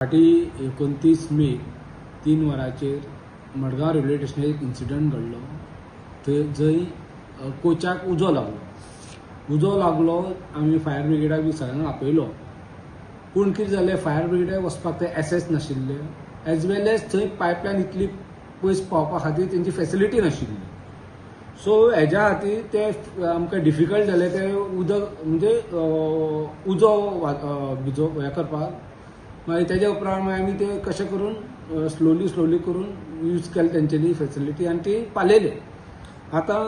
फाटी 29 मे 3 वरांचेर मडगांव रेल्वे स्टेशनार एक इन्सिडंट घडलो। जंय कोचाक उजो लागलो। आमी फायर ब्रिगेडाक बी सगळ्यांक आपयलो, पूण कितें जालें, फायर ब्रिगेडाक वचपाक ते एसेस नाशिल्ले, एज वेल एज थंय पायपलायन इतली पयस पावपा खातीर तेंची फॅसिलिटी नाशिल्ली। सो हेज्या खातीर ते आमकां डिफिकल्ट जालें ते उदक म्हणजे उजो हें करपाक। मागीर तेज्या उपरांत आमी ते कशें करून स्लोली करून यूज केलें तेंच्यांनी फॅसिलिटी आनी ती पालयले। आतां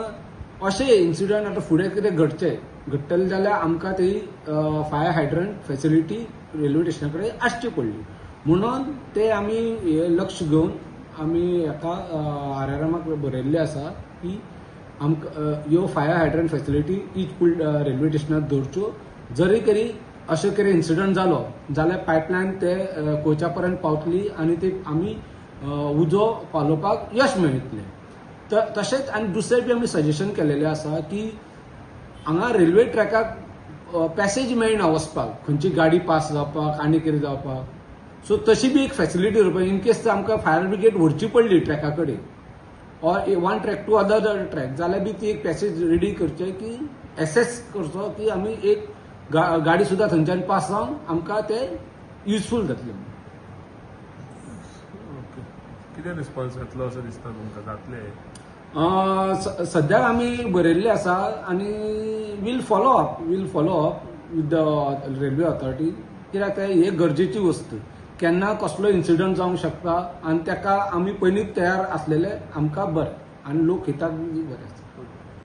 अशें इन्सिडंट आतां फुडें कितें घडटलें जाल्यार आमकां ती फायर हायड्रंट फॅसिलिटी रेल्वे स्टेशना कडेन आसची पडली। म्हणून ते आमी लक्ष घेवन आमी हेका RRMाक बरयल्लें आसा की आमकां ह्यो fire hydrant facility each railway स्टेशनार दवरच्यो। जरी तरी अशें कितें इन्सिडंट जालो जाल्यार पायपलायन ते कोचा पर्यंत पावतली आनी ते आमी उजो पालोवपाक यश मेळटलें। तशेंच आनी दुसरें बी आमी सजेशन केलेलें आसा की हांगा रेल्वे ट्रॅकाक पॅसेज मेळना वचपाक, खंयची गाडी पास जावपाक आनी कितें जावपाक। सो तशी बी एक फॅसिलिटी दवरपाक, इन केस आमकां फायर ब्रिगेड व्हरची पडली ट्रॅका कडेन or one track to other track, जाल्यार बी ती एक पॅसेज रेडी करचे की एसेस करचो की आमी एक गाडी सुद्दां थंयच्यान पास जावन आमकां ते युजफूल जातलें। कितें रिस्पॉन्स येतलो असो दिसता तुमकां? जातलें? सद्याक आमी बरयल्ले आसा आनी will follow up with the railway authority, कित्याक हे गरजेची वस्त। केन्ना कसलो इन्सिडंट जावंक शकता आनी ताका आमी पयलींच तयार आसलेले आमकां बरें, आनी लोक हिताक बी बरें आसता।